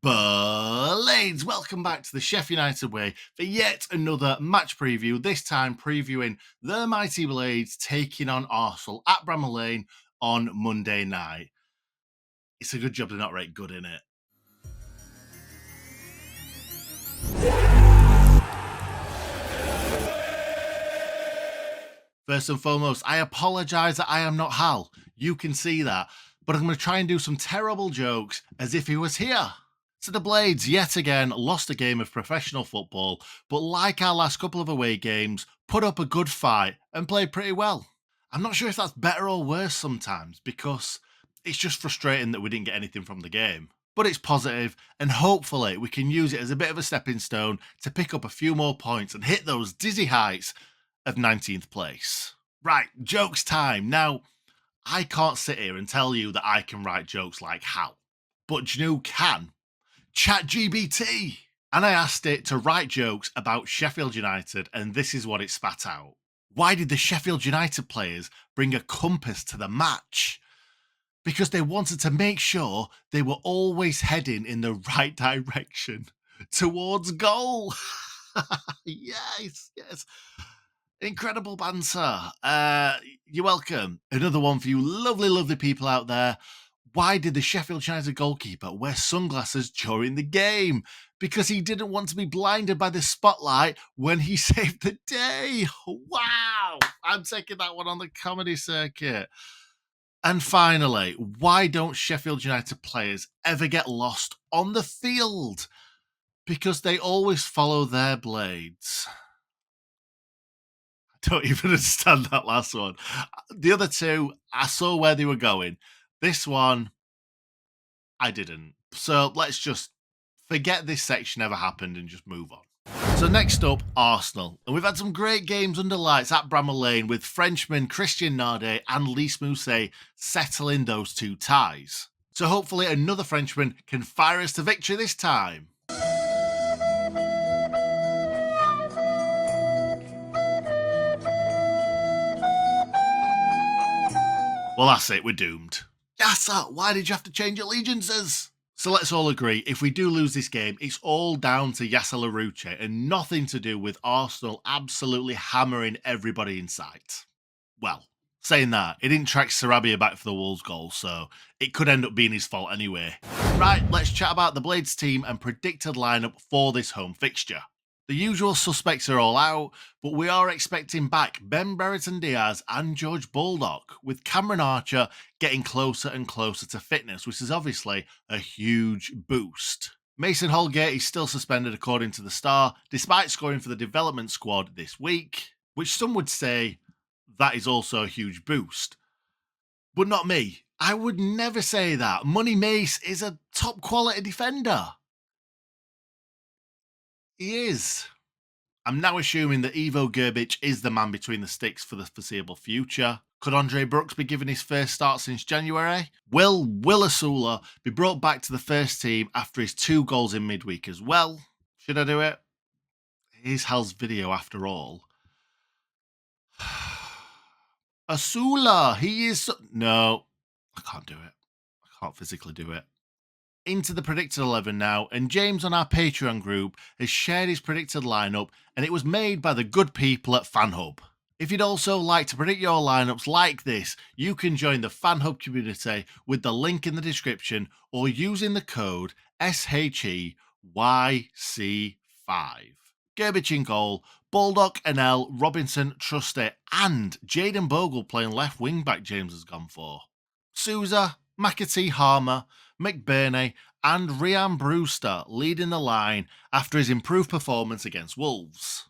Blades, welcome back to the Sheff United Way for yet another match preview, this time previewing the Mighty Blades taking on Arsenal at Bramall Lane on Monday night. It's a good job they're not right good in it. First and foremost, I apologise that I am not Hal. You can see that. But I'm going to try and do some terrible jokes as if he was here. So the Blades, yet again, lost a game of professional football, but like our last couple of away games, put up a good fight and played pretty well. I'm not sure if that's better or worse sometimes, because it's just frustrating that we didn't get anything from the game. But it's positive, and hopefully we can use it as a bit of a stepping stone to pick up a few more points and hit those dizzy heights of 19th place. Right, jokes time. Now, I can't sit here and tell you that I can write jokes like Hal, but you know who can? ChatGPT. And I asked it to write jokes about Sheffield United, and this is what it spat out. Why did the Sheffield United players bring a compass to the match? Because they wanted to make sure they were always heading in the right direction towards goal. Yes. Incredible banter. You're welcome. Another one for you lovely people out there. Why did the Sheffield United goalkeeper wear sunglasses during the game? Because he didn't want to be blinded by the spotlight when he saved the day. Wow. I'm taking that one on the comedy circuit. And finally, why don't Sheffield United players ever get lost on the field? Because they always follow their blades. I don't even understand that last one. The other two, I saw where they were going. This one, I didn't. So let's just forget this section ever happened and just move on. So next up, Arsenal. And we've had some great games under lights at Bramall Lane with Frenchman Christian Nardet and 𝗲𝗚𝗂𝗂 settling those two ties. So hopefully another Frenchman can fire us to victory this time. Well, that's it, we're doomed. Yassa, why did you have to change allegiances? So let's all agree, if we do lose this game, it's all down to 𝗍𝐸 and nothing to do with Arsenal absolutely hammering everybody in sight. Well, saying that, he didn't track 𝗍𝐸 back for the Wolves goal, so it could end up being his fault anyway. Right, let's chat about the Blades team and predicted lineup for this home fixture. The usual suspects are all out, but we are expecting back Ben Brereton Diaz and George Baldock, with Cameron Archer getting closer and closer to fitness, which is obviously a huge boost. Mason Holgate is still suspended according to the Star, despite scoring for the development squad this week, which some would say that is also a huge boost. But not me. I would never say that. Money Mace is a top quality defender. He is. I'm now assuming that 𝗍𝗿𝗄𝗏 is the man between the sticks for the foreseeable future. Could Andre Brooks be given his first start since January? Will 𝗲𝗚𝗂𝗂 be brought back to the first team after his 2 goals in midweek as well? Should I do it? Here's Hal's video after all. Asula, he is... No, I can't do it. I can't physically do it. Into the predicted 11 now, and James on our Patreon group has shared his predicted lineup, and it was made by the good people at FanHub. If you'd also like to predict your lineups like this, you can join the FanHub community with the link in the description or using the code 𝗍𝐸𝐸𝐶5. 𝗬𝗏𝗀 in goal, Baldock, Anel, Robinson, Trusty, and Jayden Bogle playing left wing back James has gone for. Souza, McAtee, Harmer, McBurney and Ryan Brewster leading the line after his improved performance against Wolves.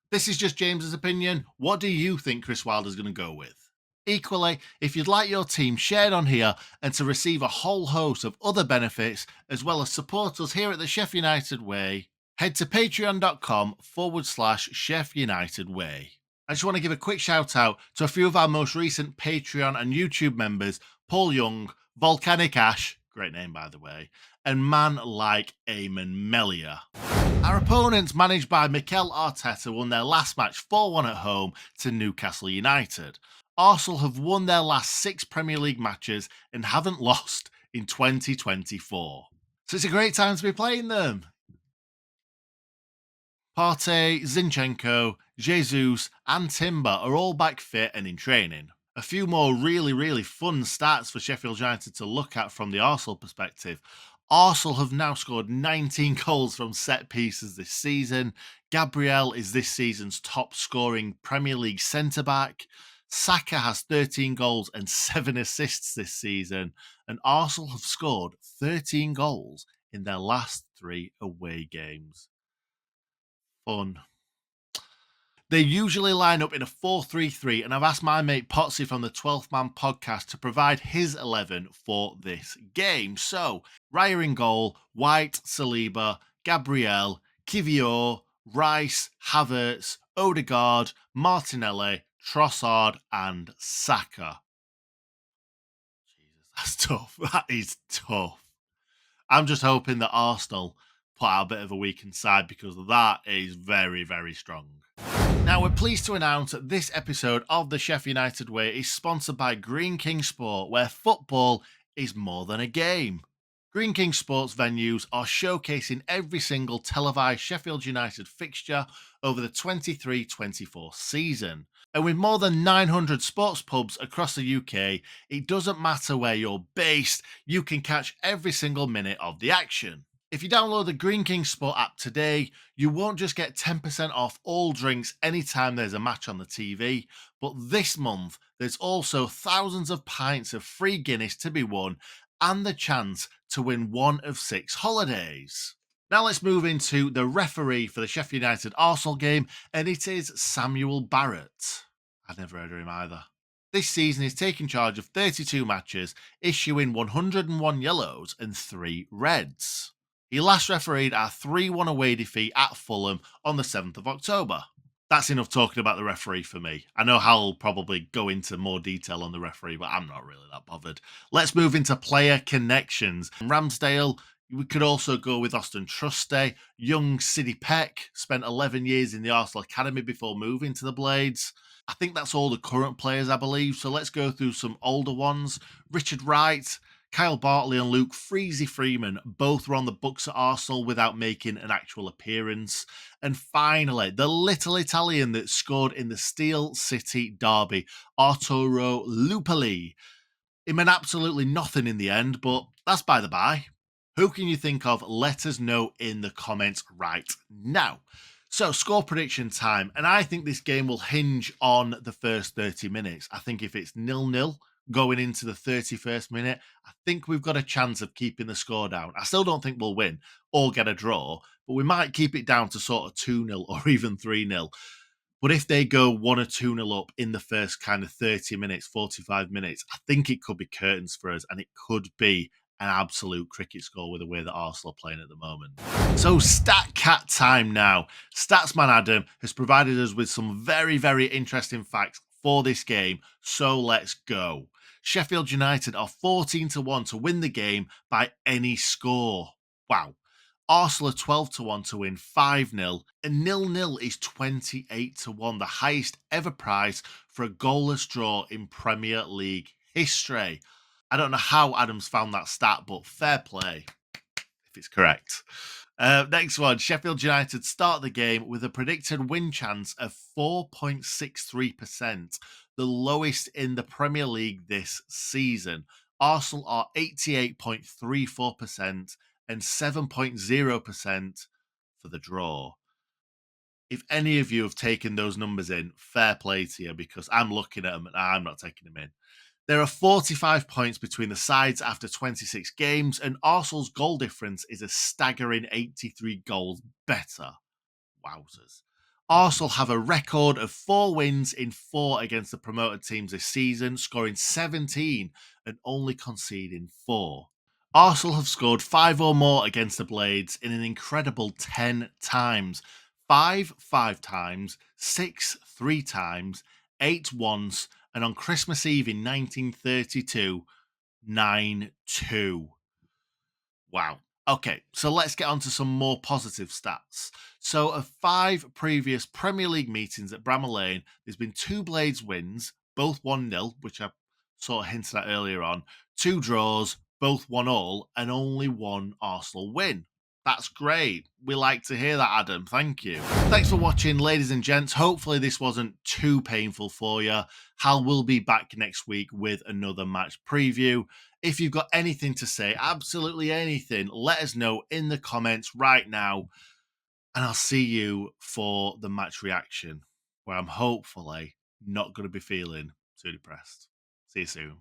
This is just James's opinion. What do you think Chris Wilder's going to go with? Equally, if you'd like your team shared on here and to receive a whole host of other benefits as well as support us here at the Sheff United Way, head to patreon.com/Sheff United Way. I just want to give a quick shout out to a few of our most recent Patreon and YouTube members, Paul Young, Volcanic Ash, great name by the way, and Man Like Eamon Melia. Our opponents, managed by Mikel Arteta, won their last match 4-1 at home to Newcastle United. Arsenal have won their last 6 Premier League matches and haven't lost in 2024. So it's a great time to be playing them. 𝗂𝗏, Zinchenko, Jesus, and Timber are all back fit and in training. A few more really fun stats for Sheffield United to look at from the Arsenal perspective. Arsenal have now scored 19 goals from set pieces this season. Gabriel is this season's top scoring Premier League centre-back. Saka has 13 goals and 7 assists this season. And Arsenal have scored 13 goals in their last 3 away games. Fun. They usually line up in a 4-3-3, and I've asked my mate Potsy from the 12th Man podcast to provide his 11 for this game. So, Raya in goal, White, Saliba, Gabriel, Kiwior, Rice, Havertz, Odegaard, Martinelli, Trossard, and Saka. Jesus, that's tough. That is tough. I'm just hoping that Arsenal put out a bit of a weakened side because that is very strong. Now, we're pleased to announce that this episode of the Sheff United Way is sponsored by Greene King Sport, where football is more than a game. Greene King Sports venues are showcasing every single televised Sheffield United fixture over the 23-24 season. And with more than 900 sports pubs across the UK, it doesn't matter where you're based, you can catch every single minute of the action. If you download the Greene King Sport app today, you won't just get 10% off all drinks anytime there's a match on the TV, but this month there's also thousands of pints of free Guinness to be won and the chance to win one of 6 holidays. Now let's move into the referee for the Sheffield United Arsenal game, and it is Samuel Barrett. I'd never heard of him either. This season he's taken charge of 32 matches, issuing 101 yellows and 3 reds. He last refereed our 3-1 away defeat at Fulham on the 7th of October. That's enough talking about the referee for me. I know Hal will probably go into more detail on the referee, but I'm not really that bothered. Let's move into player connections. Ramsdale, we could also go with Austin Trusty. Young Sidney Peck spent 11 years in the Arsenal Academy before moving to the Blades. I think that's all the current players, I believe. So let's go through some older ones. Richard Wright, Kyle Bartley and Luke Freezy Freeman both were on the books at Arsenal without making an actual appearance. And finally, the little Italian that scored in the Steel City derby, Arturo Lupoli. It meant absolutely nothing in the end, but that's by the by. Who can you think of? Let us know in the comments right now. So, score prediction time. And I think this game will hinge on the first 30 minutes. I think if it's 0-0, going into the 31st minute, I think we've got a chance of keeping the score down. I still don't think we'll win or get a draw, but we might keep it down to sort of 2-0 or even 3-0. But if they go 1 or 2-0 up in the first kind of 30 minutes, 45 minutes, I think it could be curtains for us, and it could be an absolute cricket score with the way that Arsenal are playing at the moment. So StatCat time now. Statsman Adam has provided us with some very interesting facts for this game, so let's go. Sheffield United are 14-1 to win the game by any score. Wow. Arsenal are 12-1 to win 5-0, and 0-0 is 28-1, the highest ever prize for a goalless draw in Premier League history. I don't know how Adams found that stat, but fair play if it's correct. Next one, Sheffield United start the game with a predicted win chance of 4.63%, the lowest in the Premier League this season. Arsenal are 88.34% and 7.0% for the draw. If any of you have taken those numbers in, fair play to you, because I'm looking at them and I'm not taking them in. There are 45 points between the sides after 26 games, and Arsenal's goal difference is a staggering 83 goals better. Wowzers. Arsenal have a record of 4 wins in 4 against the promoted teams this season, scoring 17 and only conceding 4. Arsenal have scored 5 or more against the Blades in an incredible 10 times. 5 times, 6 3 times, 8 once, and on Christmas Eve in 1932, 9-2. Wow. Okay, so let's get on to some more positive stats. So of 5 previous Premier League meetings at Bramall Lane, there's been 2 Blades wins, both 1-0, which I sort of hinted at earlier on, 2 draws, both 1-1 and only one Arsenal win. That's great. We like to hear that, Adam. Thank you. Thanks for watching, ladies and gents. Hopefully this wasn't too painful for you. Hal will be back next week with another match preview. If you've got anything to say, absolutely anything, let us know in the comments right now. And I'll see you for the match reaction, where I'm hopefully not going to be feeling too depressed. See you soon.